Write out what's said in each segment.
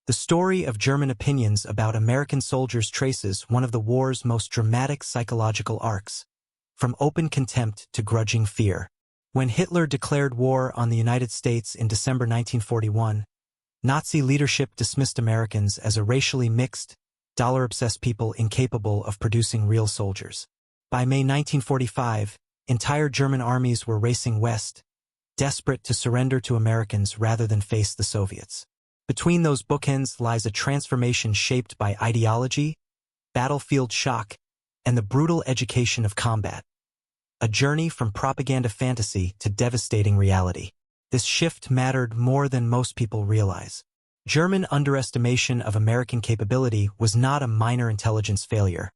The story of German opinions about American soldiers traces one of the war's most dramatic psychological arcs, from open contempt to grudging fear. When Hitler declared war on the United States in December 1941, Nazi leadership dismissed Americans as a racially mixed, dollar-obsessed people incapable of producing real soldiers. By May 1945, entire German armies were racing west, desperate to surrender to Americans rather than face the Soviets. Between those bookends lies a transformation shaped by ideology, battlefield shock, and the brutal education of combat. A journey from propaganda fantasy to devastating reality. This shift mattered more than most people realize. German underestimation of American capability was not a minor intelligence failure.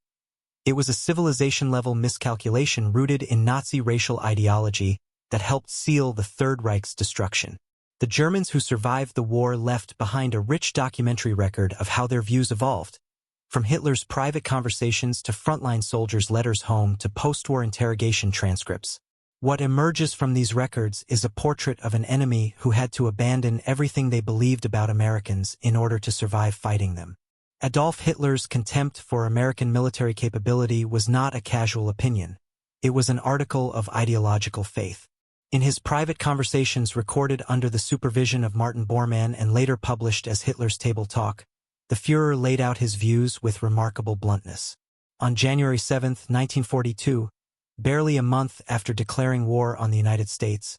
It was a civilization-level miscalculation rooted in Nazi racial ideology that helped seal the Third Reich's destruction. The Germans who survived the war left behind a rich documentary record of how their views evolved, from Hitler's private conversations to frontline soldiers' letters home to post-war interrogation transcripts. What emerges from these records is a portrait of an enemy who had to abandon everything they believed about Americans in order to survive fighting them. Adolf Hitler's contempt for American military capability was not a casual opinion. It was an article of ideological faith. In his private conversations recorded under the supervision of Martin Bormann and later published as Hitler's Table Talk, the Führer laid out his views with remarkable bluntness. On January 7, 1942, barely a month after declaring war on the United States,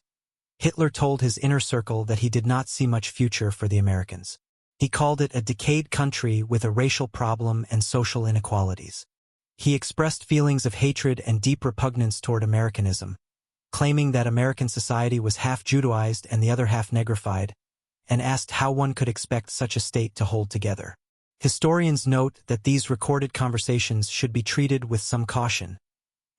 Hitler told his inner circle that he did not see much future for the Americans. He called it a decayed country with a racial problem and social inequalities. He expressed feelings of hatred and deep repugnance toward Americanism, claiming that American society was half Judaized and the other half negrified, and asked how one could expect such a state to hold together. Historians note that these recorded conversations should be treated with some caution,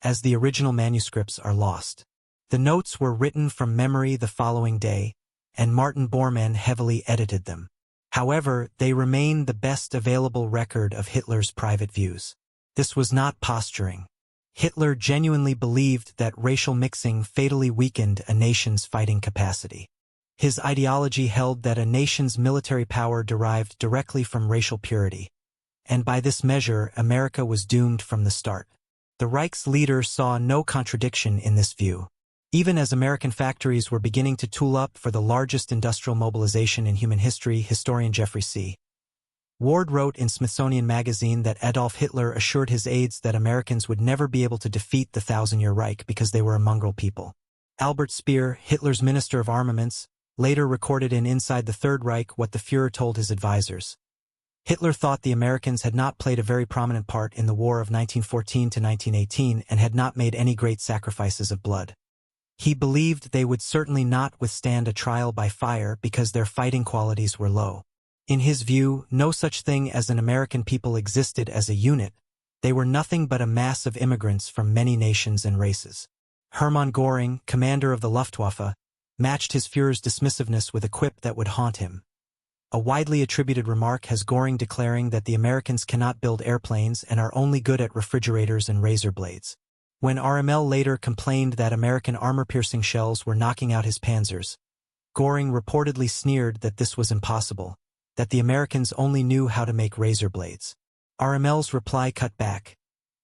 as the original manuscripts are lost. The notes were written from memory the following day, and Martin Bormann heavily edited them. However, they remain the best available record of Hitler's private views. This was not posturing. Hitler genuinely believed that racial mixing fatally weakened a nation's fighting capacity. His ideology held that a nation's military power derived directly from racial purity, and by this measure, America was doomed from the start. The Reich's leader saw no contradiction in this view. Even as American factories were beginning to tool up for the largest industrial mobilization in human history, historian Jeffrey C. Ward wrote in Smithsonian Magazine that Adolf Hitler assured his aides that Americans would never be able to defeat the Thousand-Year Reich because they were a mongrel people. Albert Speer, Hitler's Minister of Armaments, later recorded in Inside the Third Reich what the Führer told his advisors. Hitler thought the Americans had not played a very prominent part in the war of 1914 to 1918 and had not made any great sacrifices of blood. He believed they would certainly not withstand a trial by fire because their fighting qualities were low. In his view, no such thing as an American people existed as a unit. They were nothing but a mass of immigrants from many nations and races. Hermann Göring, commander of the Luftwaffe, matched his Führer's dismissiveness with a quip that would haunt him. A widely attributed remark has Göring declaring that the Americans cannot build airplanes and are only good at refrigerators and razor blades. When RML later complained that American armor-piercing shells were knocking out his panzers, Göring reportedly sneered that this was impossible, that the Americans only knew how to make razor blades. RML's reply cut back.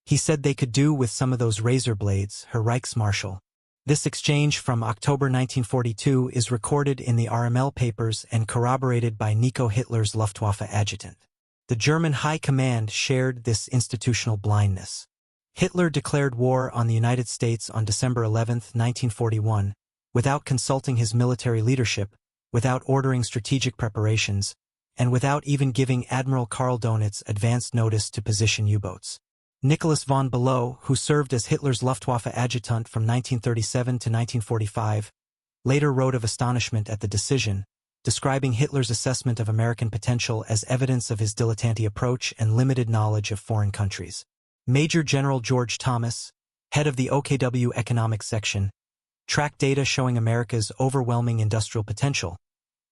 He said they could do with some of those razor blades, Herr Reichsmarschall. This exchange from October 1942 is recorded in the RML papers and corroborated by Nico Hitler's Luftwaffe adjutant. The German High Command shared this institutional blindness. Hitler declared war on the United States on December 11, 1941, without consulting his military leadership, without ordering strategic preparations, and without even giving Admiral Karl Donitz advance notice to position U-boats. Nicholas von Below, who served as Hitler's Luftwaffe adjutant from 1937 to 1945, later wrote of astonishment at the decision, describing Hitler's assessment of American potential as evidence of his dilettante approach and limited knowledge of foreign countries. Major General George Thomas, head of the OKW Economics Section, tracked data showing America's overwhelming industrial potential,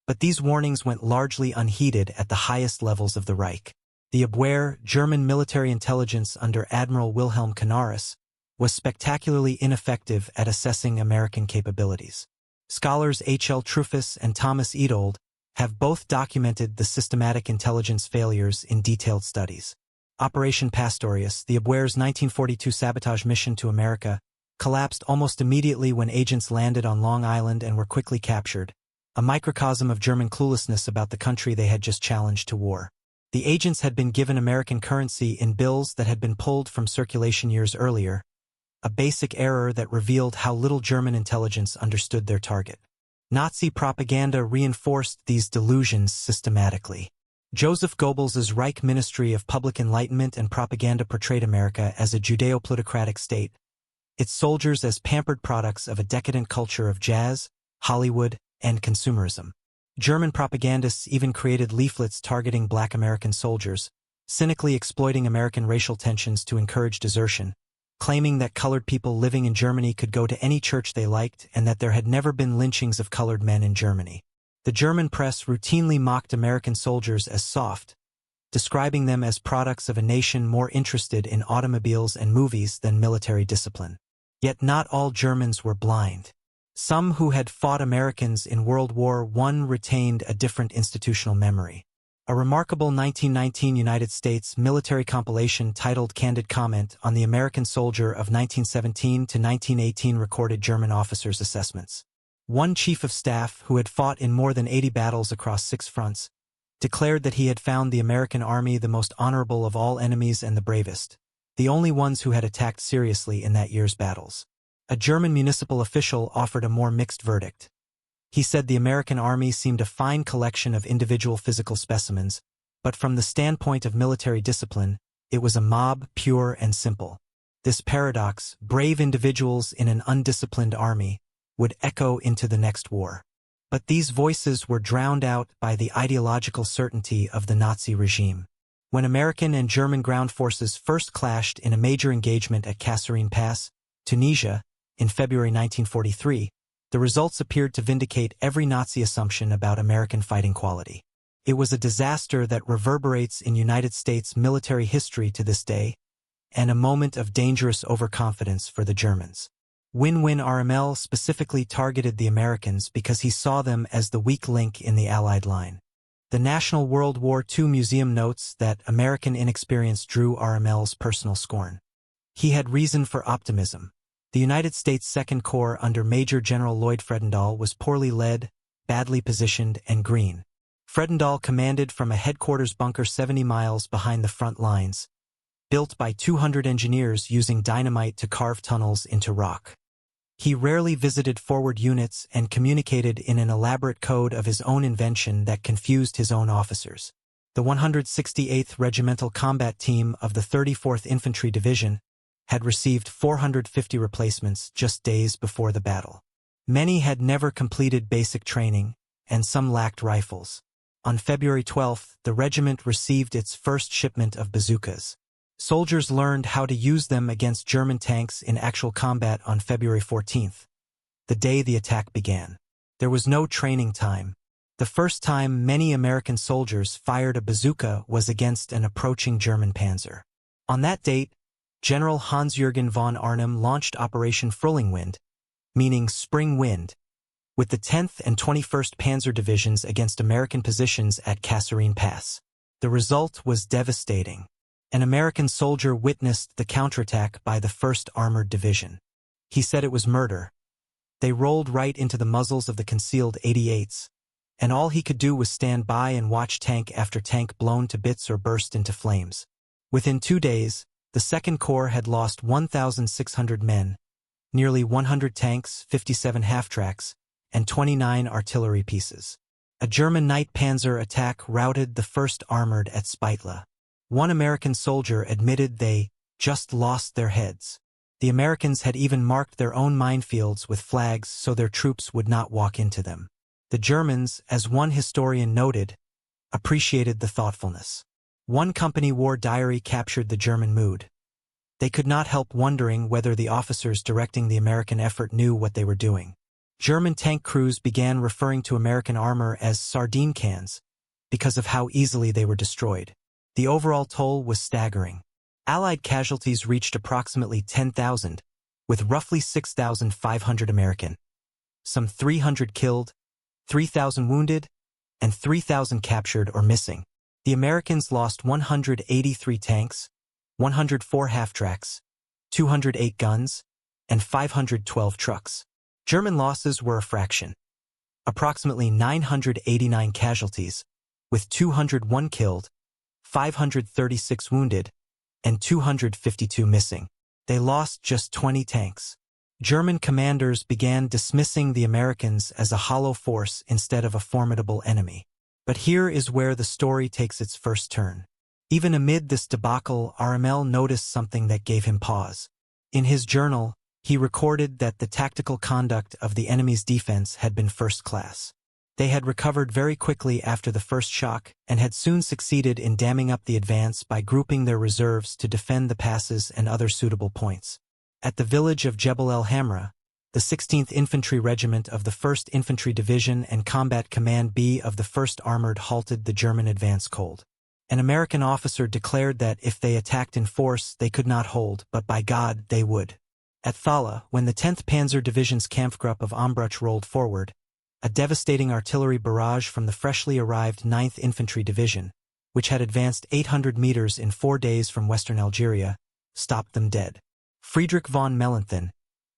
but these warnings went largely unheeded at the highest levels of the Reich. The Abwehr, German military intelligence under Admiral Wilhelm Canaris, was spectacularly ineffective at assessing American capabilities. Scholars H. L. Truffus and Thomas Edold have both documented the systematic intelligence failures in detailed studies. Operation Pastorius, the Abwehr's 1942 sabotage mission to America, collapsed almost immediately when agents landed on Long Island and were quickly captured, a microcosm of German cluelessness about the country they had just challenged to war. The agents had been given American currency in bills that had been pulled from circulation years earlier, a basic error that revealed how little German intelligence understood their target. Nazi propaganda reinforced these delusions systematically. Joseph Goebbels's Reich Ministry of Public Enlightenment and Propaganda portrayed America as a Judeo-plutocratic state, its soldiers as pampered products of a decadent culture of jazz, Hollywood, and consumerism. German propagandists even created leaflets targeting Black American soldiers, cynically exploiting American racial tensions to encourage desertion, claiming that colored people living in Germany could go to any church they liked and that there had never been lynchings of colored men in Germany. The German press routinely mocked American soldiers as soft, describing them as products of a nation more interested in automobiles and movies than military discipline. Yet not all Germans were blind. Some who had fought Americans in World War I retained a different institutional memory. A remarkable 1919 United States military compilation titled Candid Comment on the American Soldier of 1917 to 1918 recorded German officers' assessments. One chief of staff, who had fought in more than 80 battles across 6 fronts, declared that he had found the American army the most honorable of all enemies and the bravest, the only ones who had attacked seriously in that year's battles. A German municipal official offered a more mixed verdict. He said the American army seemed a fine collection of individual physical specimens, but from the standpoint of military discipline, it was a mob, pure and simple. This paradox, brave individuals in an undisciplined army, would echo into the next war. But these voices were drowned out by the ideological certainty of the Nazi regime. When American and German ground forces first clashed in a major engagement at Kasserine Pass, Tunisia, in February 1943, the results appeared to vindicate every Nazi assumption about American fighting quality. It was a disaster that reverberates in United States military history to this day, and a moment of dangerous overconfidence for the Germans. Win-Win RML specifically targeted the Americans because he saw them as the weak link in the Allied line. The National World War II Museum notes that American inexperience drew RML's personal scorn. He had reason for optimism. The United States Second Corps under Major General Lloyd Fredendall was poorly led, badly positioned, and green. Fredendall commanded from a headquarters bunker 70 miles behind the front lines, built by 200 engineers using dynamite to carve tunnels into rock. He rarely visited forward units and communicated in an elaborate code of his own invention that confused his own officers. The 168th Regimental Combat Team of the 34th Infantry Division had received 450 replacements just days before the battle. Many had never completed basic training, and some lacked rifles. On February 12th, the regiment received its first shipment of bazookas. Soldiers learned how to use them against German tanks in actual combat on February 14th, the day the attack began. There was no training time. The first time many American soldiers fired a bazooka was against an approaching German panzer. On that date, General Hans-Jürgen von Arnim launched Operation Frühlingswind, meaning spring wind, with the 10th and 21st Panzer Divisions against American positions at Kasserine Pass. The result was devastating. An American soldier witnessed the counterattack by the 1st Armored Division. He said it was murder. They rolled right into the muzzles of the concealed 88s, and all he could do was stand by and watch tank after tank blown to bits or burst into flames. Within 2 days, the Second Corps had lost 1,600 men, nearly 100 tanks, 57 half-tracks, and 29 artillery pieces. A German night panzer attack routed the 1st Armored at Spitla. One American soldier admitted they just lost their heads. The Americans had even marked their own minefields with flags so their troops would not walk into them. The Germans, as one historian noted, appreciated the thoughtfulness. One company war diary captured the German mood. They could not help wondering whether the officers directing the American effort knew what they were doing. German tank crews began referring to American armor as sardine cans because of how easily they were destroyed. The overall toll was staggering. Allied casualties reached approximately 10,000, with roughly 6,500 American, some 300 killed, 3,000 wounded, and 3,000 captured or missing. The Americans lost 183 tanks, 104 half-tracks, 208 guns, and 512 trucks. German losses were a fraction. Approximately 989 casualties, with 201 killed, 536 wounded, and 252 missing. They lost just 20 tanks. German commanders began dismissing the Americans as a hollow force instead of a formidable enemy. But here is where the story takes its first turn. Even amid this debacle, Rommel noticed something that gave him pause. In his journal, he recorded that the tactical conduct of the enemy's defense had been first class. They had recovered very quickly after the first shock and had soon succeeded in damming up the advance by grouping their reserves to defend the passes and other suitable points. At the village of Jebel el Hamra, the 16th Infantry Regiment of the 1st Infantry Division and Combat Command B of the 1st Armored halted the German advance cold. An American officer declared that if they attacked in force, they could not hold, but by God, they would. At Thala, when the 10th Panzer Division's Kampfgruppe of Ombruch rolled forward, a devastating artillery barrage from the freshly arrived 9th Infantry Division, which had advanced 800 meters in 4 days from western Algeria, stopped them dead. Friedrich von Mellenthin,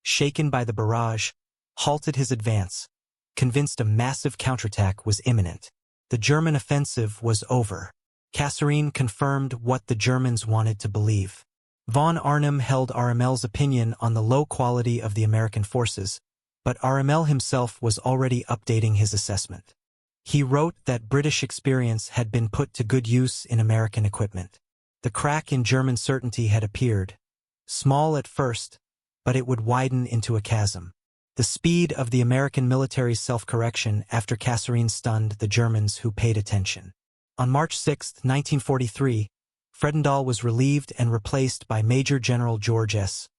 shaken by the barrage, halted his advance, convinced a massive counterattack was imminent. The German offensive was over. Kasserine confirmed what the Germans wanted to believe. Von Arnim held Rommel's opinion on the low quality of the American forces, but Rommel himself was already updating his assessment. He wrote that British experience had been put to good use in American equipment. The crack in German certainty had appeared, small at first, but it would widen into a chasm. The speed of the American military's self-correction after Kasserine stunned the Germans who paid attention. On March 6, 1943, Fredendall was relieved and replaced by Major General George S.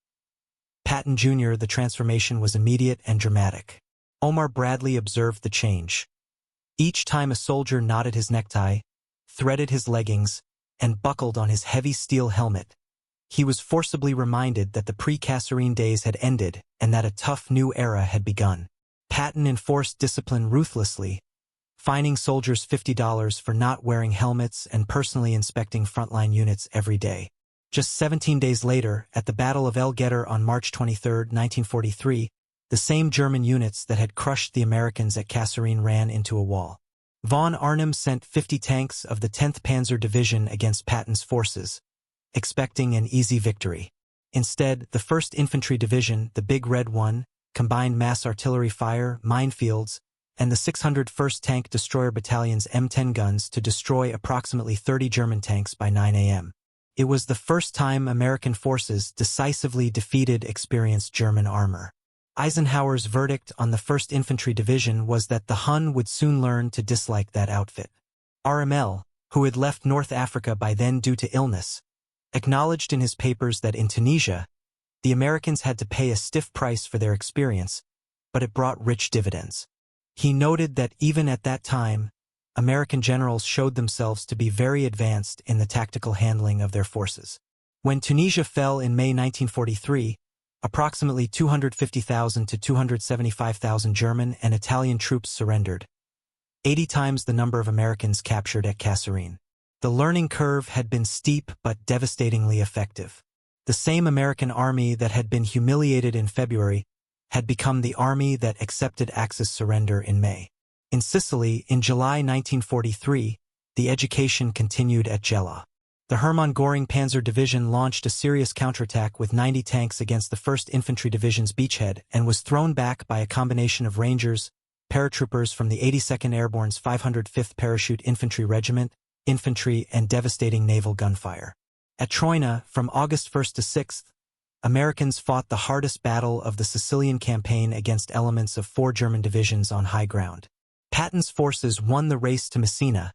Patton Jr. The transformation was immediate and dramatic. Omar Bradley observed the change. Each time a soldier knotted his necktie, threaded his leggings, and buckled on his heavy steel helmet, he was forcibly reminded that the pre-Kasserine days had ended and that a tough new era had begun. Patton enforced discipline ruthlessly, fining soldiers $50 for not wearing helmets and personally inspecting frontline units every day. Just 17 days later, at the Battle of El Getter on March 23, 1943, the same German units that had crushed the Americans at Kasserine ran into a wall. Von Arnim sent 50 tanks of the 10th Panzer Division against Patton's forces, expecting an easy victory. Instead, the 1st Infantry Division, the Big Red One, combined mass artillery fire, minefields, and the 601st Tank Destroyer Battalion's M10 guns to destroy approximately 30 German tanks by 9 a.m. It was the first time American forces decisively defeated experienced German armor. Eisenhower's verdict on the 1st Infantry Division was that the Hun would soon learn to dislike that outfit. Rommel, who had left North Africa by then due to illness, acknowledged in his papers that in Tunisia, the Americans had to pay a stiff price for their experience, but it brought rich dividends. He noted that even at that time, American generals showed themselves to be very advanced in the tactical handling of their forces. When Tunisia fell in May 1943, approximately 250,000 to 275,000 German and Italian troops surrendered, 80 times the number of Americans captured at Kasserine. The learning curve had been steep but devastatingly effective. The same American army that had been humiliated in February had become the army that accepted Axis surrender in May. In Sicily, in July 1943, the education continued at Gela. The Hermann Göring Panzer Division launched a serious counterattack with 90 tanks against the 1st Infantry Division's beachhead and was thrown back by a combination of Rangers, paratroopers from the 82nd Airborne's 505th Parachute Infantry Regiment, infantry, and devastating naval gunfire. At Troina, from August 1st to 6th, Americans fought the hardest battle of the Sicilian campaign against elements of 4 German divisions on high ground. Patton's forces won the race to Messina,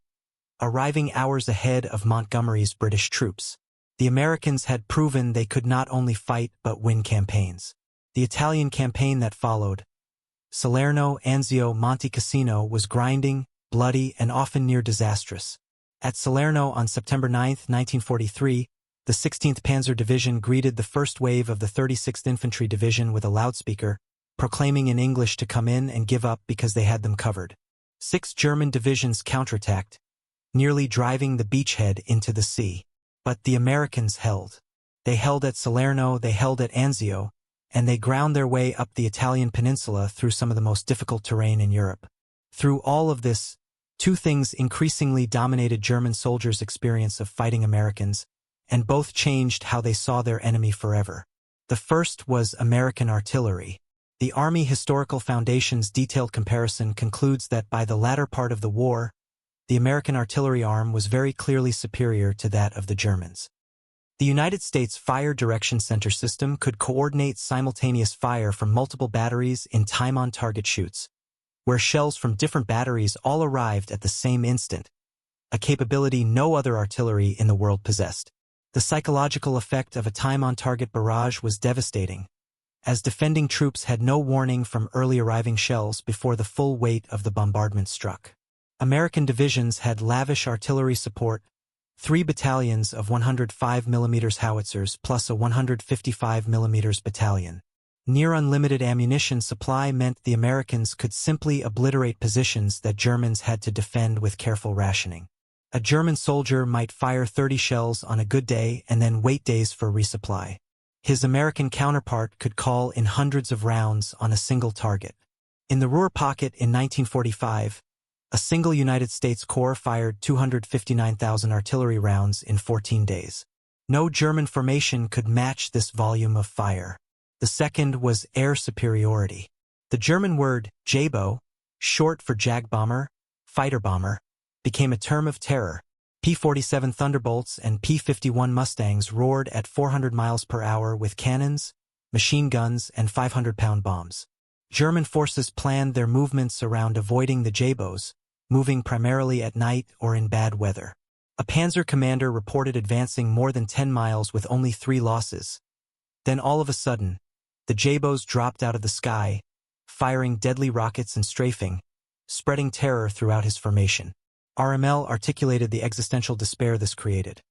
arriving hours ahead of Montgomery's British troops. The Americans had proven they could not only fight but win campaigns. The Italian campaign that followed, Salerno, Anzio, Monte Cassino, was grinding, bloody, and often near disastrous. At Salerno on September 9, 1943, the 16th Panzer Division greeted the first wave of the 36th Infantry Division with a loudspeaker, proclaiming in English to come in and give up because they had them covered. 6 German divisions counterattacked, nearly driving the beachhead into the sea. But the Americans held. They held at Salerno, they held at Anzio, and they ground their way up the Italian peninsula through some of the most difficult terrain in Europe. Through all of this, two things increasingly dominated German soldiers' experience of fighting Americans, and both changed how they saw their enemy forever. The first was American artillery. The Army Historical Foundation's detailed comparison concludes that by the latter part of the war, the American artillery arm was very clearly superior to that of the Germans. The United States Fire Direction Center system could coordinate simultaneous fire from multiple batteries in time-on-target shoots, where shells from different batteries all arrived at the same instant, a capability no other artillery in the world possessed. The psychological effect of a time-on-target barrage was devastating, as defending troops had no warning from early arriving shells before the full weight of the bombardment struck. American divisions had lavish artillery support, 3 battalions of 105 mm howitzers plus a 155 mm battalion. Near unlimited ammunition supply meant the Americans could simply obliterate positions that Germans had to defend with careful rationing. A German soldier might fire 30 shells on a good day and then wait days for resupply. His American counterpart could call in hundreds of rounds on a single target. In the Ruhr Pocket in 1945, a single United States corps fired 259,000 artillery rounds in 14 days. No German formation could match this volume of fire. The second was air superiority. The German word J-bow, short for jag bomber, fighter bomber, became a term of terror. P-47 Thunderbolts and P-51 Mustangs roared at 400 miles per hour with cannons, machine guns, and 500-pound bombs. German forces planned their movements around avoiding the J-bows, moving primarily at night or in bad weather. A panzer commander reported advancing more than 10 miles with only 3 losses. Then all of a sudden, the J-bows dropped out of the sky, firing deadly rockets and strafing, spreading terror throughout his formation. RML articulated the existential despair this created.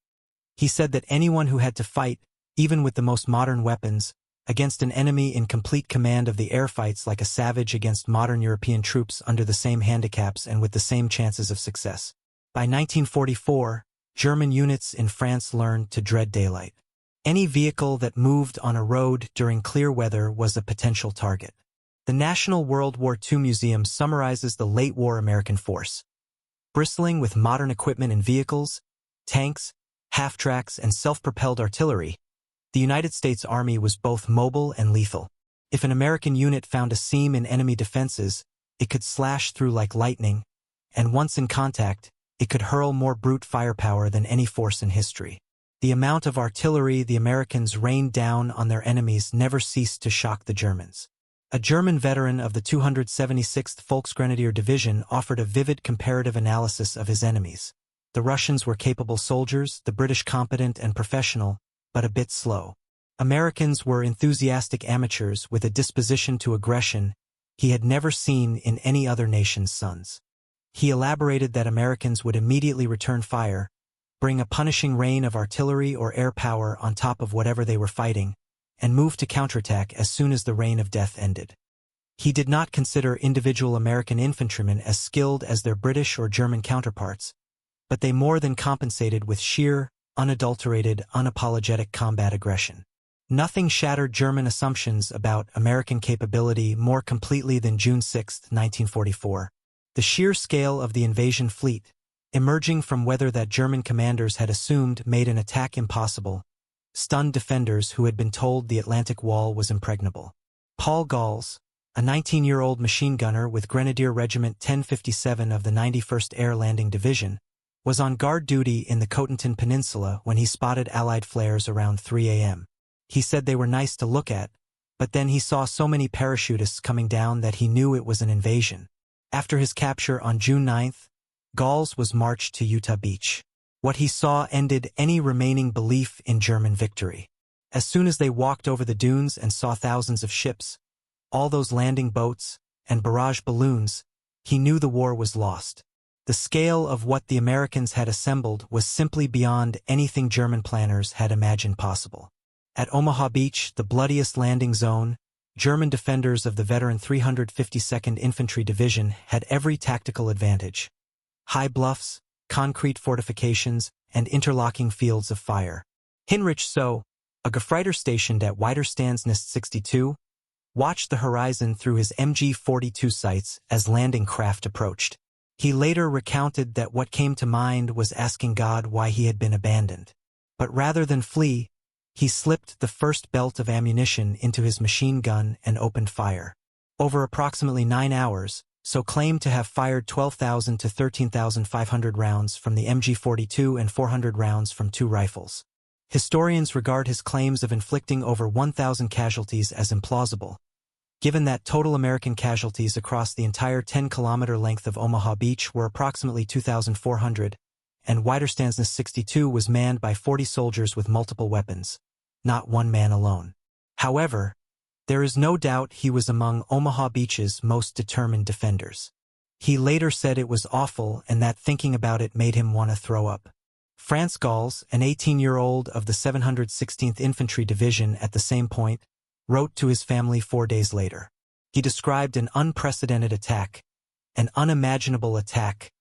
He said that anyone who had to fight, even with the most modern weapons, against an enemy in complete command of the air fights like a savage against modern European troops under the same handicaps and with the same chances of success. By 1944, German units in France learned to dread daylight. Any vehicle that moved on a road during clear weather was a potential target. The National World War II Museum summarizes the late-war American force. Bristling with modern equipment and vehicles, tanks, half-tracks, and self-propelled artillery, the United States Army was both mobile and lethal. If an American unit found a seam in enemy defenses, it could slash through like lightning, and once in contact, it could hurl more brute firepower than any force in history. The amount of artillery the Americans rained down on their enemies never ceased to shock the Germans. A German veteran of the 276th Volksgrenadier Division offered a vivid comparative analysis of his enemies. The Russians were capable soldiers, the British competent and professional, but a bit slow. Americans were enthusiastic amateurs with a disposition to aggression he had never seen in any other nation's sons. He elaborated that Americans would immediately return fire, bring a punishing rain of artillery or air power on top of whatever they were fighting, and move to counterattack as soon as the rain of death ended. He did not consider individual American infantrymen as skilled as their British or German counterparts, but they more than compensated with sheer, unadulterated, unapologetic combat aggression. Nothing shattered German assumptions about American capability more completely than June 6, 1944. The sheer scale of the invasion fleet, emerging from weather that German commanders had assumed made an attack impossible, stunned defenders who had been told the Atlantic Wall was impregnable. Paul Galls, a 19-year-old machine gunner with Grenadier Regiment 1057 of the 91st Air Landing Division, was on guard duty in the Cotentin Peninsula when he spotted Allied flares around 3 a.m. He said they were nice to look at, but then he saw so many parachutists coming down that he knew it was an invasion. After his capture on June 9th, Galls was marched to Utah Beach. What he saw ended any remaining belief in German victory. As soon as they walked over the dunes and saw thousands of ships, all those landing boats, and barrage balloons, he knew the war was lost. The scale of what the Americans had assembled was simply beyond anything German planners had imagined possible. At Omaha Beach, the bloodiest landing zone, German defenders of the veteran 352nd Infantry Division had every tactical advantage. High bluffs, concrete fortifications, and interlocking fields of fire. Heinrich So, a Gefreiter stationed at Widerstandsnest 62, watched the horizon through his MG-42 sights as landing craft approached. He later recounted that what came to mind was asking God why he had been abandoned. But rather than flee, he slipped the first belt of ammunition into his machine gun and opened fire. Over approximately 9 hours, So claimed to have fired 12,000 to 13,500 rounds from the MG-42 and 400 rounds from 2 rifles. Historians regard his claims of inflicting over 1,000 casualties as implausible, given that total American casualties across the entire 10-kilometer length of Omaha Beach were approximately 2,400, and Widerstandsnest 62 was manned by 40 soldiers with multiple weapons, not one man alone. However, there is no doubt he was among Omaha Beach's most determined defenders. He later said it was awful and that thinking about it made him want to throw up. Franz Gals, an 18-year-old of the 716th Infantry Division at the same point, wrote to his family 4 days later. He described an unprecedented attack, an unimaginable attack,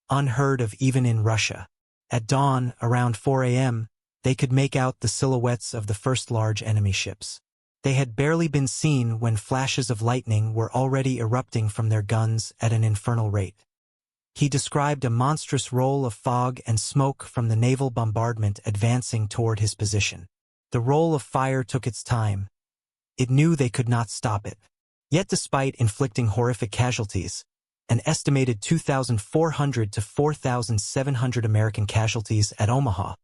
unheard of even in Russia. At dawn, around 4 a.m., they could make out the silhouettes of the first large enemy ships. They had barely been seen when flashes of lightning were already erupting from their guns at an infernal rate. He described a monstrous roll of fog and smoke from the naval bombardment advancing toward his position. The roll of fire took its time. It knew they could not stop it. Yet despite inflicting horrific casualties, an estimated 2,400 to 4,700 American casualties at Omaha,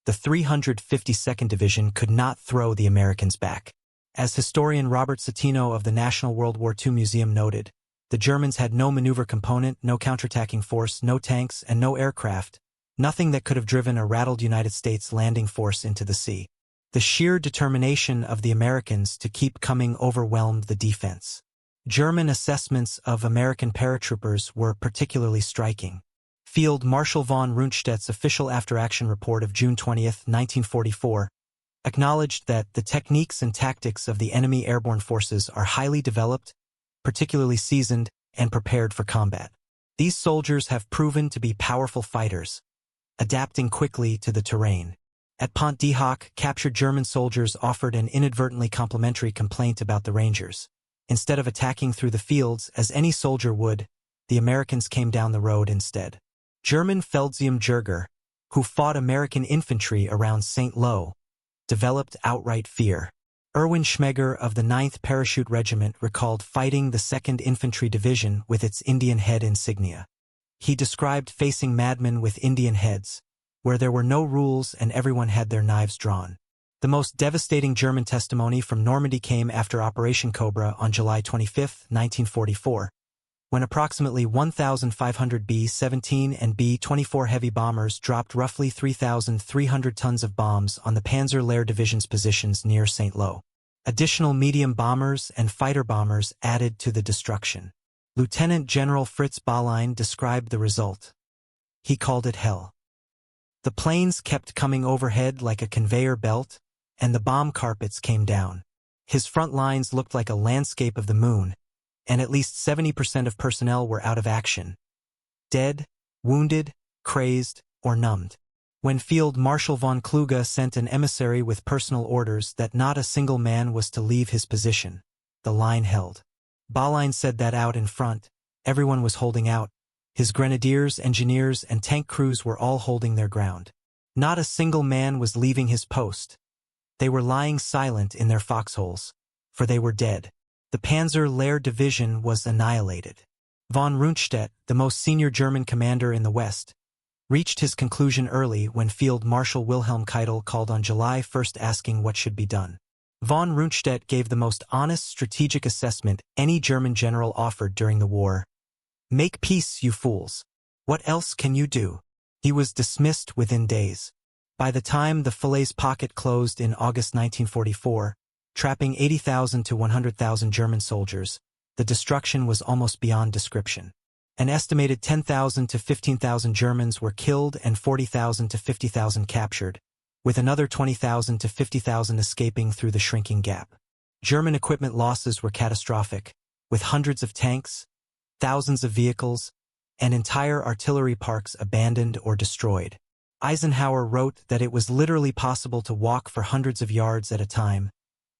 the 352nd Division could not throw the Americans back. As historian Robert Citino of the National World War II Museum noted, the Germans had no maneuver component, no counterattacking force, no tanks, and no aircraft, nothing that could have driven a rattled United States landing force into the sea. The sheer determination of the Americans to keep coming overwhelmed the defense. German assessments of American paratroopers were particularly striking. Field Marshal von Rundstedt's official after-action report of June 20, 1944, acknowledged that the techniques and tactics of the enemy airborne forces are highly developed, particularly seasoned, and prepared for combat. These soldiers have proven to be powerful fighters, adapting quickly to the terrain. At Pont de Hoc, captured German soldiers offered an inadvertently complimentary complaint about the Rangers. Instead of attacking through the fields, as any soldier would, the Americans came down the road instead. German Feldseeamjäger, who fought American infantry around St. Lo, developed outright fear. Erwin Schmeger of the 9th Parachute Regiment recalled fighting the 2nd Infantry Division with its Indian head insignia. He described facing madmen with Indian heads, where there were no rules and everyone had their knives drawn. The most devastating German testimony from Normandy came after Operation Cobra on July 25, 1944, when approximately 1,500 B-17 and B-24 heavy bombers dropped roughly 3,300 tons of bombs on the Panzer Lehr Division's positions near St. Lo. Additional medium bombers and fighter bombers added to the destruction. Lieutenant General Fritz Baulein described the result. He called it hell. The planes kept coming overhead like a conveyor belt, and the bomb carpets came down. His front lines looked like a landscape of the moon, and at least 70% of personnel were out of action. Dead, wounded, crazed, or numbed. When Field Marshal von Kluge sent an emissary with personal orders that not a single man was to leave his position, the line held. Baulein said that out in front, everyone was holding out. His grenadiers, engineers, and tank crews were all holding their ground. Not a single man was leaving his post. They were lying silent in their foxholes, for they were dead. The Panzer Lehr Division was annihilated. Von Rundstedt, the most senior German commander in the West, reached his conclusion early when Field Marshal Wilhelm Keitel called on July 1 asking what should be done. Von Rundstedt gave the most honest strategic assessment any German general offered during the war. "Make peace, you fools. What else can you do?" He was dismissed within days. By the time the Falaise pocket closed in August 1944, trapping 80,000 to 100,000 German soldiers, the destruction was almost beyond description. An estimated 10,000 to 15,000 Germans were killed and 40,000 to 50,000 captured, with another 20,000 to 50,000 escaping through the shrinking gap. German equipment losses were catastrophic, with hundreds of tanks, thousands of vehicles, and entire artillery parks abandoned or destroyed. Eisenhower wrote that it was literally possible to walk for hundreds of yards at a time,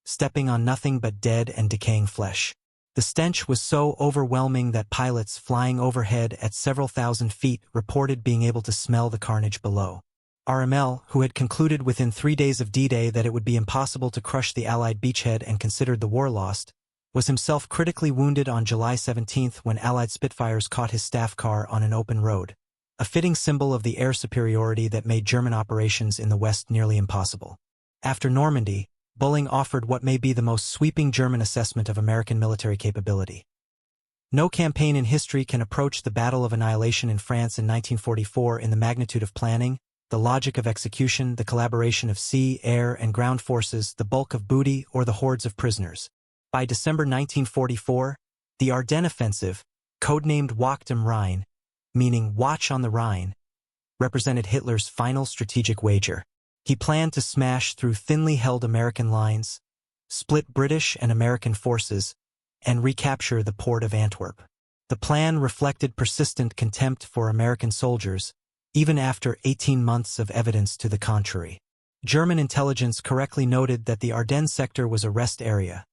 stepping on nothing but dead and decaying flesh. The stench was so overwhelming that pilots flying overhead at several thousand feet reported being able to smell the carnage below. RML, who had concluded within 3 days of D-Day that it would be impossible to crush the Allied beachhead and considered the war lost, was himself critically wounded on July 17 when Allied Spitfires caught his staff car on an open road, a fitting symbol of the air superiority that made German operations in the West nearly impossible. After Normandy, Bulling offered what may be the most sweeping German assessment of American military capability. No campaign in history can approach the Battle of Annihilation in France in 1944 in the magnitude of planning, the logic of execution, the collaboration of sea, air, and ground forces, the bulk of booty, or the hordes of prisoners. By December 1944, the Ardennes Offensive, codenamed Wacht am Rhein, meaning Watch on the Rhine, represented Hitler's final strategic wager. He planned to smash through thinly held American lines, split British and American forces, and recapture the port of Antwerp. The plan reflected persistent contempt for American soldiers, even after 18 months of evidence to the contrary. German intelligence correctly noted that the Ardennes sector was a rest area.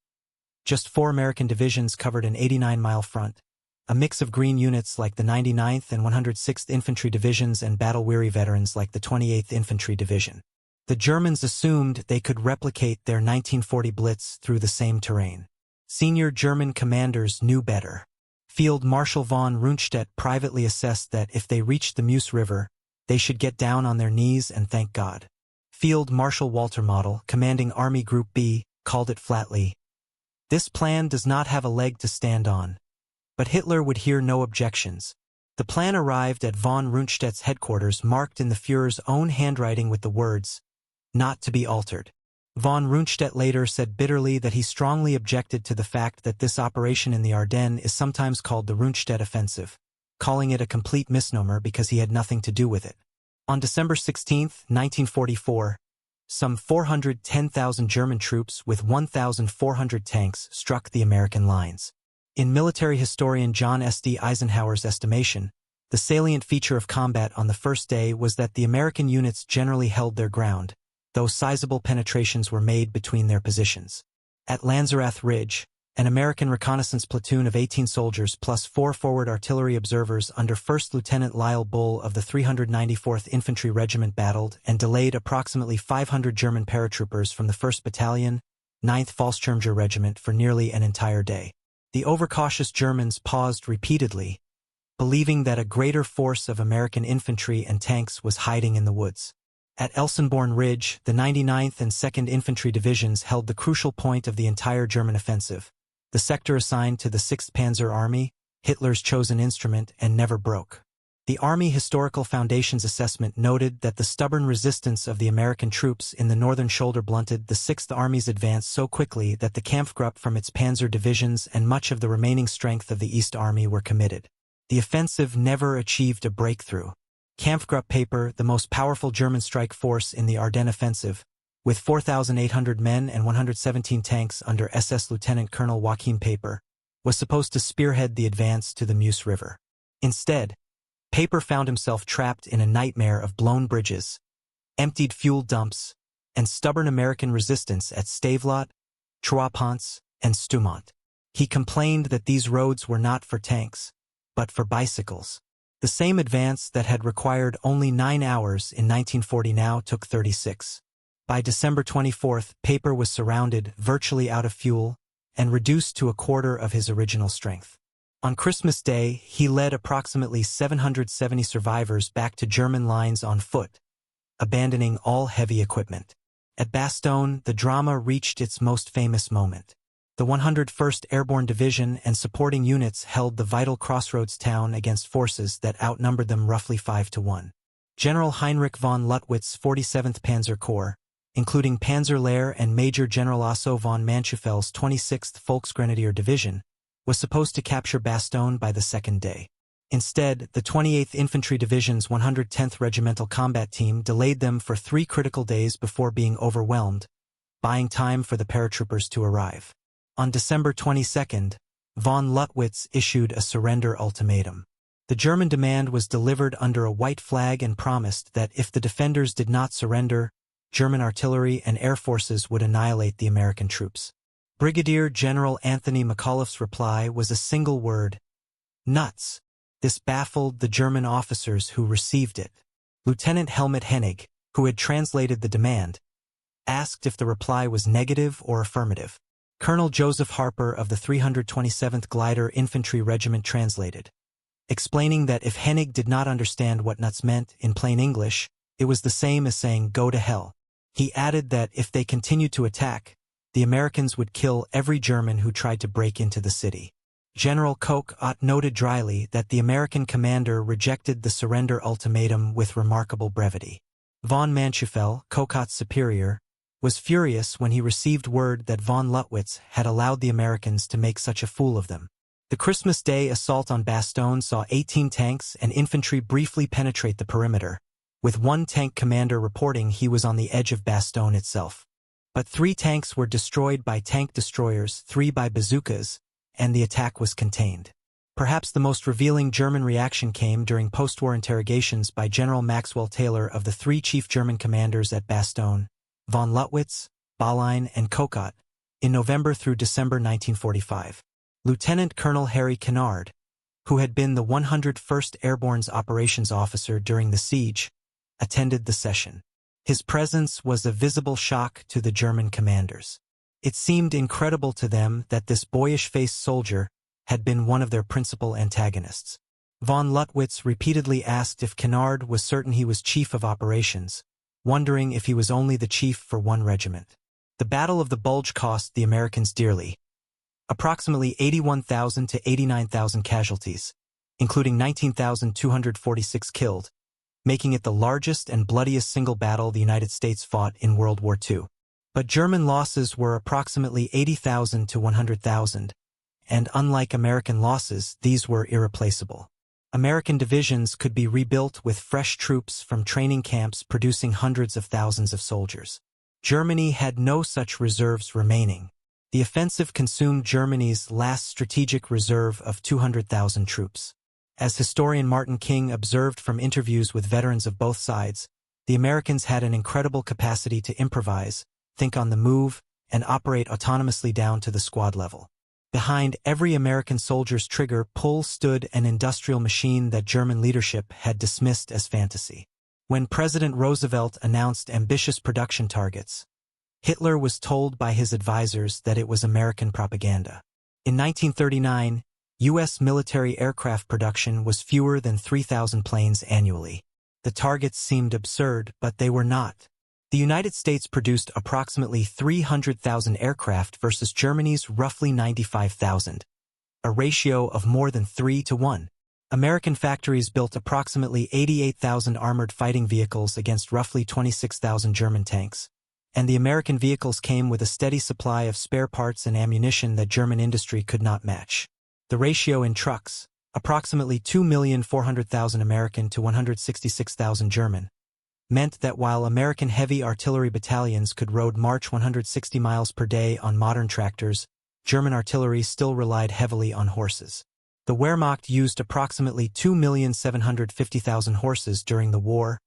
Just 4 American divisions covered an 89-mile front, a mix of green units like the 99th and 106th Infantry Divisions and battle-weary veterans like the 28th Infantry Division. The Germans assumed they could replicate their 1940 Blitz through the same terrain. Senior German commanders knew better. Field Marshal von Rundstedt privately assessed that if they reached the Meuse River, they should get down on their knees and thank God. Field Marshal Walter Model, commanding Army Group B, called it flatly, "This plan does not have a leg to stand on." But Hitler would hear no objections. The plan arrived at von Rundstedt's headquarters marked in the Führer's own handwriting with the words, "Not to be altered." Von Rundstedt later said bitterly that he strongly objected to the fact that this operation in the Ardennes is sometimes called the Rundstedt Offensive, calling it a complete misnomer because he had nothing to do with it. On December 16, 1944, some 410,000 German troops with 1,400 tanks struck the American lines. In military historian John S.D. Eisenhower's estimation, the salient feature of combat on the first day was that the American units generally held their ground, though sizable penetrations were made between their positions. At Lanzerath Ridge, an American reconnaissance platoon of 18 soldiers plus 4 forward artillery observers under 1st Lieutenant Lyle Bull of the 394th Infantry Regiment battled and delayed approximately 500 German paratroopers from the 1st Battalion, 9th Fallschirmjäger Regiment for nearly an entire day. The overcautious Germans paused repeatedly, believing that a greater force of American infantry and tanks was hiding in the woods. At Elsenborn Ridge, the 99th and 2nd Infantry Divisions held the crucial point of the entire German offensive, the sector assigned to the 6th Panzer Army, Hitler's chosen instrument, and never broke. The Army Historical Foundation's assessment noted that the stubborn resistance of the American troops in the northern shoulder blunted the 6th Army's advance so quickly that the Kampfgruppe from its panzer divisions and much of the remaining strength of the East Army were committed. The offensive never achieved a breakthrough. Kampfgruppe Paper, the most powerful German strike force in the Ardennes offensive, with 4,800 men and 117 tanks under SS Lieutenant Colonel Joachim Paper, was supposed to spearhead the advance to the Meuse River. Instead, Paper found himself trapped in a nightmare of blown bridges, emptied fuel dumps, and stubborn American resistance at Stavelot, Trois-Ponts, and Stoumont. He complained that these roads were not for tanks, but for bicycles. The same advance that had required only 9 hours in 1940 now took 36. By December 24, Paper was surrounded, virtually out of fuel, and reduced to a quarter of his original strength. On Christmas Day, he led approximately 770 survivors back to German lines on foot, abandoning all heavy equipment. At Bastogne, the drama reached its most famous moment. The 101st Airborne Division and supporting units held the vital crossroads town against forces that outnumbered them roughly 5-1. General Heinrich von Luttwitz's 47th Panzer Corps, including Panzerlehr and Major General Osso von Manschuffel's 26th Volksgrenadier Division, was supposed to capture Bastogne by the second day. Instead, the 28th Infantry Division's 110th Regimental Combat Team delayed them for 3 critical days before being overwhelmed, buying time for the paratroopers to arrive. On December 22, von Luttwitz issued a surrender ultimatum. The German demand was delivered under a white flag and promised that if the defenders did not surrender, German artillery and air forces would annihilate the American troops. Brigadier General Anthony McAuliffe's reply was a single word: nuts. This baffled the German officers who received it. Lieutenant Helmut Hennig, who had translated the demand, asked if the reply was negative or affirmative. Colonel Joseph Harper of the 327th Glider Infantry Regiment translated, explaining that if Hennig did not understand what nuts meant in plain English, it was the same as saying go to hell. He added that if they continued to attack, the Americans would kill every German who tried to break into the city. General Koch noted dryly that the American commander rejected the surrender ultimatum with remarkable brevity. Von Manschufel, Koch's superior, was furious when he received word that von Luttwitz had allowed the Americans to make such a fool of them. The Christmas Day assault on Bastogne saw 18 tanks and infantry briefly penetrate the perimeter, with one tank commander reporting he was on the edge of Bastogne itself. But 3 tanks were destroyed by tank destroyers, 3 by bazookas, and the attack was contained. Perhaps the most revealing German reaction came during post-war interrogations by General Maxwell Taylor of the 3 chief German commanders at Bastogne, von Luttwitz, Baulein, and Koch, in November through December 1945. Lieutenant Colonel Harry Kennard, who had been the 101st Airborne's operations officer during the siege, attended the session. His presence was a visible shock to the German commanders. It seemed incredible to them that this boyish-faced soldier had been one of their principal antagonists. Von Luttwitz repeatedly asked if Kennard was certain he was chief of operations, wondering if he was only the chief for one regiment. The Battle of the Bulge cost the Americans dearly. Approximately 81,000 to 89,000 casualties, including 19,246 killed, making it the largest and bloodiest single battle the United States fought in World War II. But German losses were approximately 80,000 to 100,000, and unlike American losses, these were irreplaceable. American divisions could be rebuilt with fresh troops from training camps producing hundreds of thousands of soldiers. Germany had no such reserves remaining. The offensive consumed Germany's last strategic reserve of 200,000 troops. As historian Martin King observed from interviews with veterans of both sides, the Americans had an incredible capacity to improvise, think on the move, and operate autonomously down to the squad level. Behind every American soldier's trigger pull stood an industrial machine that German leadership had dismissed as fantasy. When President Roosevelt announced ambitious production targets, Hitler was told by his advisors that it was American propaganda. In 1939, U.S. military aircraft production was fewer than 3,000 planes annually. The targets seemed absurd, but they were not. The United States produced approximately 300,000 aircraft versus Germany's roughly 95,000, a ratio of more than 3 to 1. American factories built approximately 88,000 armored fighting vehicles against roughly 26,000 German tanks, and the American vehicles came with a steady supply of spare parts and ammunition that German industry could not match. The ratio in trucks, approximately 2,400,000 American to 166,000 German, meant that while American heavy artillery battalions could road march 160 miles per day on modern tractors, German artillery still relied heavily on horses. The Wehrmacht used approximately 2,750,000 horses during the war,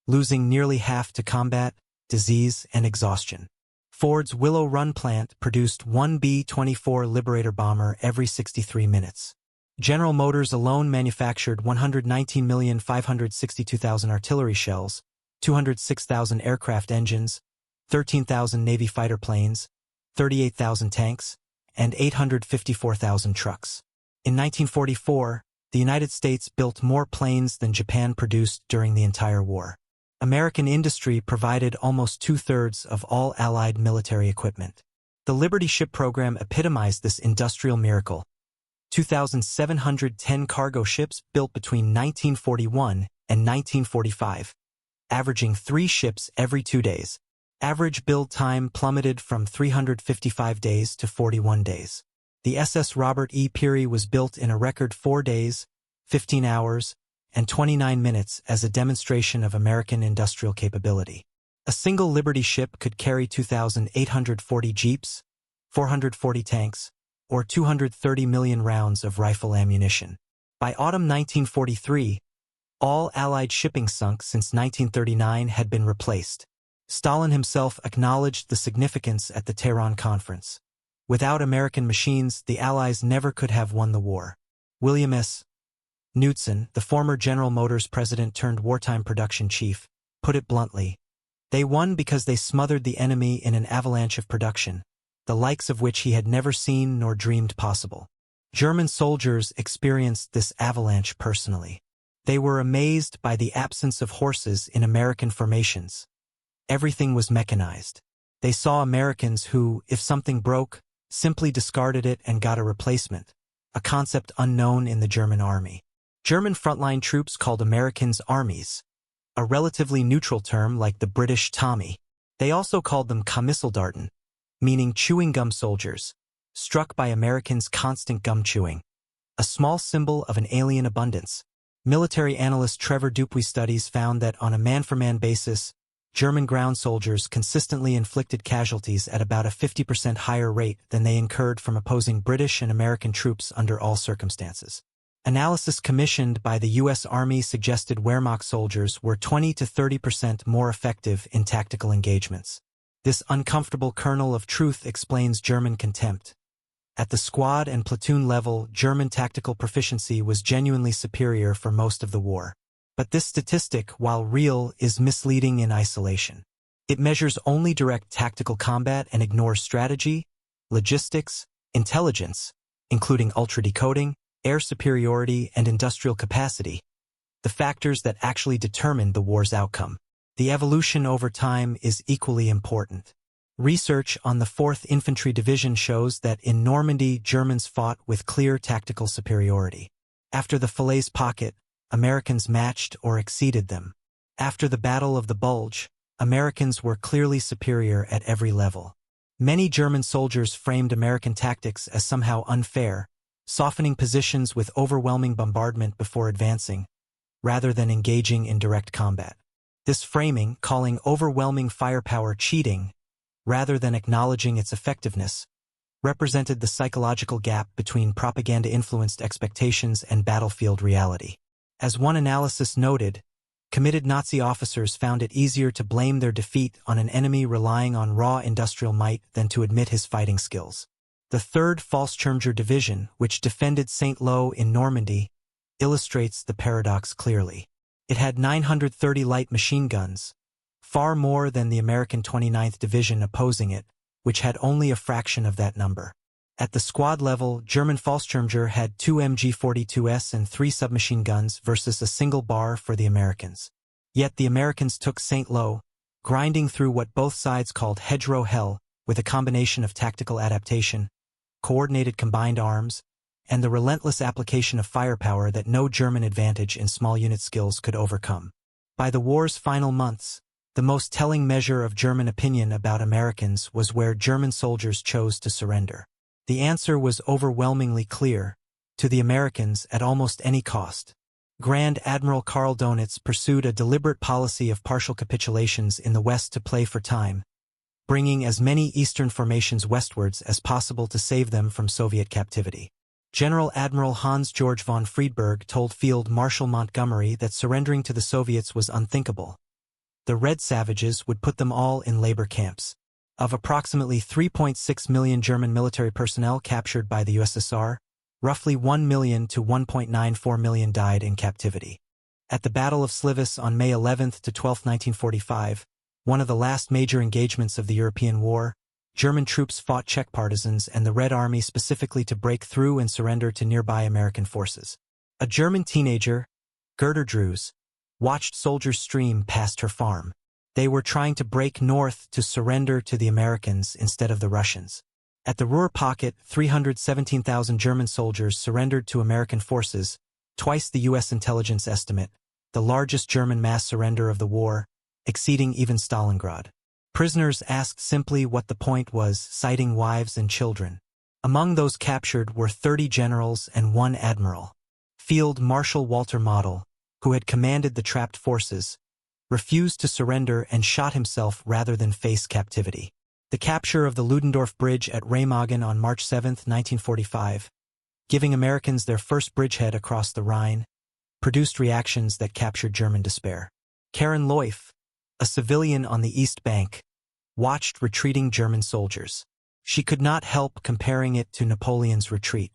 losing nearly half to combat, disease, and exhaustion. Ford's Willow Run plant produced one B-24 Liberator bomber every 63 minutes. General Motors alone manufactured 119,562,000 artillery shells, 206,000 aircraft engines, 13,000 Navy fighter planes, 38,000 tanks, and 854,000 trucks. In 1944, the United States built more planes than Japan produced during the entire war. American industry provided almost 2/3 of all Allied military equipment. The Liberty ship program epitomized this industrial miracle. 2,710 cargo ships built between 1941 and 1945, averaging 3 ships every 2 days. Average build time plummeted from 355 days to 41 days. The SS Robert E. Peary was built in a record 4 days, 15 hours, and 29 minutes as a demonstration of American industrial capability. A single Liberty ship could carry 2,840 jeeps, 440 tanks, or 230 million rounds of rifle ammunition. By autumn 1943, all Allied shipping sunk since 1939 had been replaced. Stalin himself acknowledged the significance at the Tehran Conference. Without American machines, the Allies never could have won the war. William S. Knudsen, the former General Motors president turned wartime production chief, put it bluntly. They won because they smothered the enemy in an avalanche of production, the likes of which he had never seen nor dreamed possible. German soldiers experienced this avalanche personally. They were amazed by the absence of horses in American formations. Everything was mechanized. They saw Americans who, if something broke, simply discarded it and got a replacement, a concept unknown in the German army. German frontline troops called Americans armies, a relatively neutral term like the British Tommy. They also called them Kommissoldaten, meaning chewing gum soldiers, struck by Americans' constant gum chewing, a small symbol of an alien abundance. Military analyst Trevor Dupuy's studies found that on a man-for-man basis, German ground soldiers consistently inflicted casualties at about a 50% higher rate than they incurred from opposing British and American troops under all circumstances. Analysis commissioned by the U.S. Army suggested Wehrmacht soldiers were 20 to 30% more effective in tactical engagements. This uncomfortable kernel of truth explains German contempt. At the squad and platoon level, German tactical proficiency was genuinely superior for most of the war. But this statistic, while real, is misleading in isolation. It measures only direct tactical combat and ignores strategy, logistics, intelligence, including ultra-decoding, air superiority, and industrial capacity, the factors that actually determined the war's outcome. The evolution over time is equally important. Research on the 4th Infantry Division shows that in Normandy, Germans fought with clear tactical superiority. After the Falaise Pocket, Americans matched or exceeded them. After the Battle of the Bulge, Americans were clearly superior at every level. Many German soldiers framed American tactics as somehow unfair, softening positions with overwhelming bombardment before advancing, rather than engaging in direct combat. This framing, calling overwhelming firepower cheating, rather than acknowledging its effectiveness, represented the psychological gap between propaganda-influenced expectations and battlefield reality. As one analysis noted, committed Nazi officers found it easier to blame their defeat on an enemy relying on raw industrial might than to admit his fighting skills. The 3rd Fallschirmjäger Division, which defended Saint-Lô in Normandy, illustrates the paradox clearly. It had 930 light machine guns, far more than the American 29th Division opposing it, which had only a fraction of that number. At the squad level, German Fallschirmjäger had 2 MG-42s and 3 submachine guns versus a single bar for the Americans. Yet the Americans took Saint-Lô, grinding through what both sides called hedgerow hell, with a combination of tactical adaptation, coordinated combined arms, and the relentless application of firepower that no German advantage in small unit skills could overcome. By the war's final months, the most telling measure of German opinion about Americans was where German soldiers chose to surrender. The answer was overwhelmingly clear: to the Americans at almost any cost. Grand Admiral Karl Donitz pursued a deliberate policy of partial capitulations in the West to play for time, bringing as many Eastern formations westwards as possible to save them from Soviet captivity. General Admiral Hans-Georg von Friedberg told Field Marshal Montgomery that surrendering to the Soviets was unthinkable. The Red Savages would put them all in labor camps. Of approximately 3.6 million German military personnel captured by the USSR, roughly 1 million to 1.94 million died in captivity. At the Battle of Slivis on May 11 to 12, 1945, one of the last major engagements of the European War, German troops fought Czech partisans and the Red Army specifically to break through and surrender to nearby American forces. A German teenager, Gerda Drews, watched soldiers stream past her farm. They were trying to break north to surrender to the Americans instead of the Russians. At the Ruhr Pocket, 317,000 German soldiers surrendered to American forces, twice the U.S. intelligence estimate, the largest German mass surrender of the war, exceeding even Stalingrad. Prisoners asked simply what the point was, citing wives and children. Among those captured were 30 generals and 1 admiral. Field Marshal Walter Model, who had commanded the trapped forces, refused to surrender and shot himself rather than face captivity. The capture of the Ludendorff Bridge at Remagen on March 7, 1945, giving Americans their first bridgehead across the Rhine, produced reactions that captured German despair. Karen Loif, a civilian on the East Bank, watched retreating German soldiers. She could not help comparing it to Napoleon's retreat.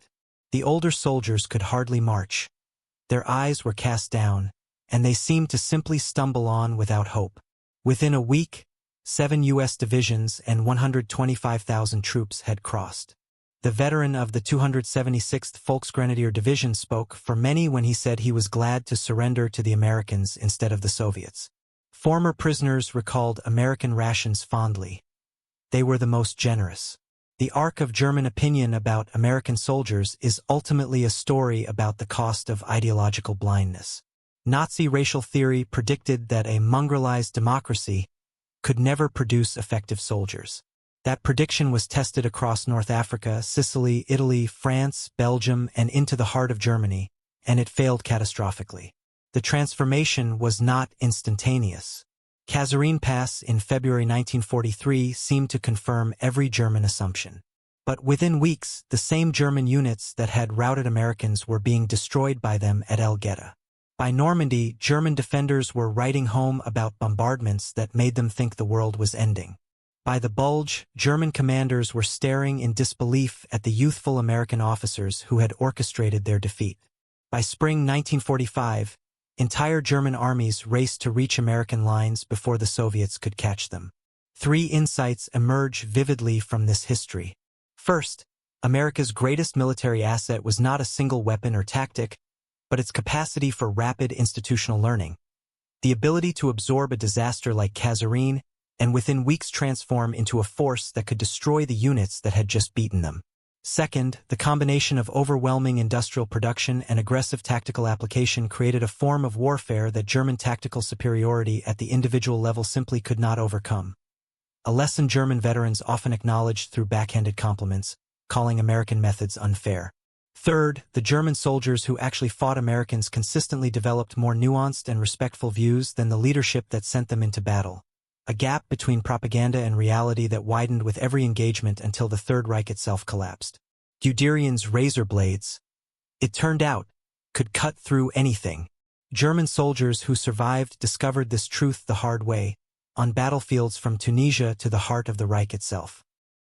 The older soldiers could hardly march. Their eyes were cast down, and they seemed to simply stumble on without hope. Within a week, 7 U.S. divisions and 125,000 troops had crossed. The veteran of the 276th Volksgrenadier Division spoke for many when he said he was glad to surrender to the Americans instead of the Soviets. Former prisoners recalled American rations fondly. They were the most generous. The arc of German opinion about American soldiers is ultimately a story about the cost of ideological blindness. Nazi racial theory predicted that a mongrelized democracy could never produce effective soldiers. That prediction was tested across North Africa, Sicily, Italy, France, Belgium, and into the heart of Germany, and it failed catastrophically. The transformation was not instantaneous. Kasserine Pass in February 1943 seemed to confirm every German assumption. But within weeks, the same German units that had routed Americans were being destroyed by them at El Gheta. By Normandy, German defenders were writing home about bombardments that made them think the world was ending. By the Bulge, German commanders were staring in disbelief at the youthful American officers who had orchestrated their defeat. By spring 1945, entire German armies raced to reach American lines before the Soviets could catch them. 3 insights emerge vividly from this history. First, America's greatest military asset was not a single weapon or tactic, but its capacity for rapid institutional learning. The ability to absorb a disaster like Kasserine and within weeks transform into a force that could destroy the units that had just beaten them. Second, the combination of overwhelming industrial production and aggressive tactical application created a form of warfare that German tactical superiority at the individual level simply could not overcome. A lesson German veterans often acknowledged through backhanded compliments, calling American methods unfair. Third, the German soldiers who actually fought Americans consistently developed more nuanced and respectful views than the leadership that sent them into battle. A gap between propaganda and reality that widened with every engagement until the Third Reich itself collapsed. Guderian's razor blades, it turned out, could cut through anything. German soldiers who survived discovered this truth the hard way, on battlefields from Tunisia to the heart of the Reich itself.